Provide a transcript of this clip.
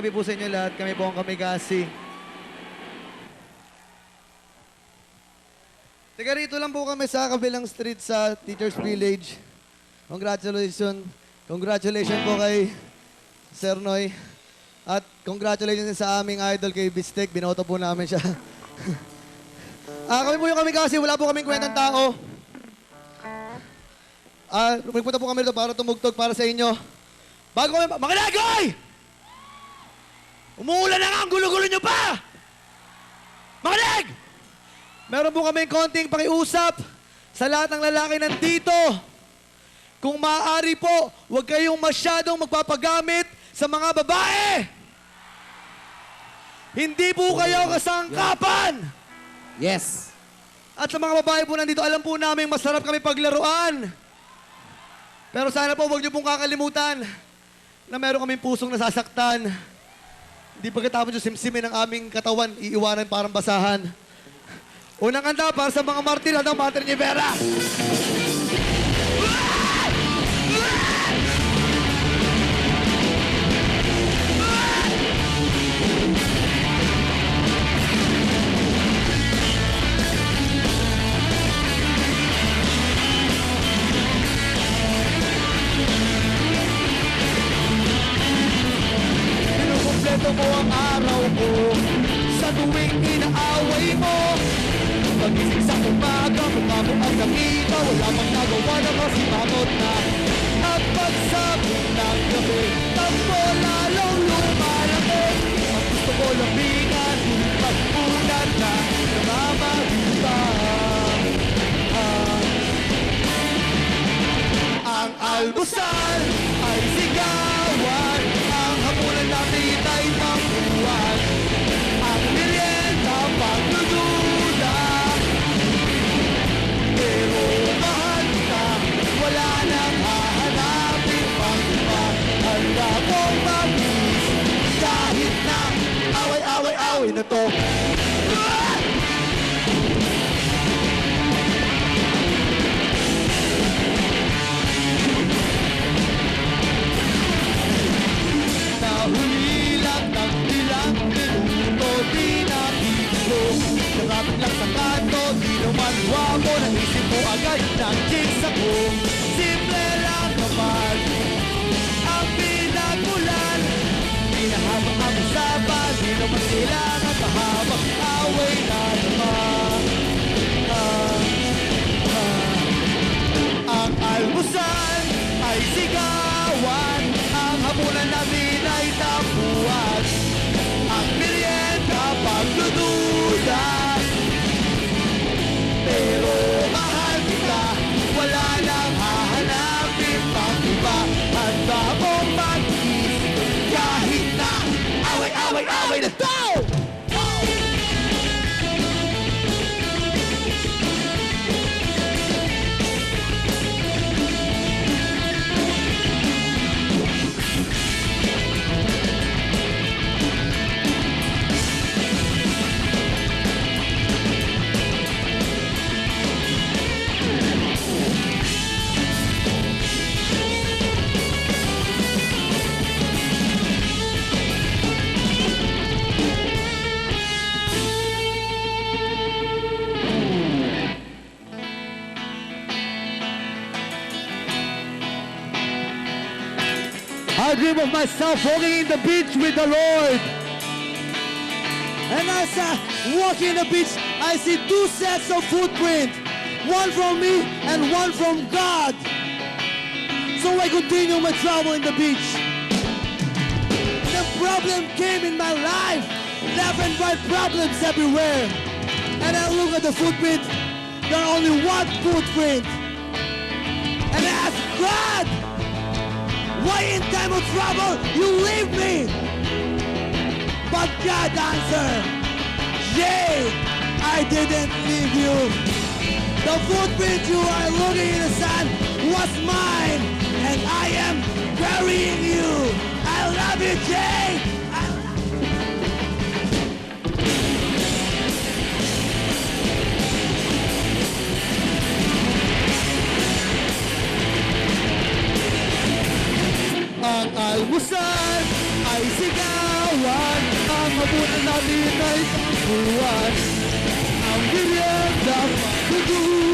gabi po sa inyo lahat. Kami po ang Kamigasi. Teka, rito lang po kami sa kabilang street sa Teachers Village. Congratulations. Congratulations po kay Sir Noy. At congratulations sa aming idol kay Bistek. Binoto po namin siya. Kami po yung Kamigasi. Wala po kaming kwentang tao. Pumunta po kami dito para tumugtog para sa inyo. Bago kami... Makinig, oy! Umuulan na nga! Ang gulo-gulo nyo pa! Makinig! Meron po kami konting pakiusap sa lahat ng lalaki nandito. Kung maaari po, huwag kayong masyadong magpapagamit sa mga babae. Hindi po kayo kasangkapan. Yes. At sa mga babae po nandito, alam po namin masarap kami paglaruan. Pero sana po huwag niyo pong kakalimutan na meron kaming pusong nasasaktan. Hindi pagkatapos yung simsimin ng aming katawan, iiwanan parang basahan. Unang kanta para sa mga martir at ang Mater Nivera. Pinukumpleto mo ang araw ko sa tuwing inaaway mo. Pagising sa umaga, mukha mo ang nakita. Wala mang nagawa na kasi manot na. At pagsabog ng gabi, tampo lalong lumalaki. Ang gusto ko lambingan, pag-ulan na namamagitan. Ang almusal ay sigawan. Ang hapunan natin ay tampuan. Ang merienda pagdududa. Pero mahal ka, wala nang hahanapin pang iba. Handa kong mabis kahit na away-away-away na to. Nahuli lang ng ilang minuto, di nabigo. Nakapit lang sa kanto, di naman wamo. Naisip mo agad ng chicks ako. Simple lang naman ang pinagmulan. Pinahabang ang usapan, di naman kailangan pahabang away na naman. Ang almusal ay sigawan. Ang hapunan namin ay tapuan. Ang merienda pagdudulas. Pero mahal kita, wala nang hahanapin pang iba. Handa mong mag-isip kahit na away-away-away na to! I dream of myself walking in the beach with the Lord. And as I walk in the beach, I see two sets of footprints. One from me and one from God. So I continue my travel in the beach. The problem came in my life. Left and right problems everywhere. And I look at the footprint. There are only one footprint. And I ask God, why in time of trouble you leave me? But God answered, yea, I didn't leave you. The footprint you are looking in the sand was mine, and I am burying you. I love you, Jay. Ang almusal ay sigawan. buwan. Ang mabunan natin ay isang buwan. Ang merienda, dugo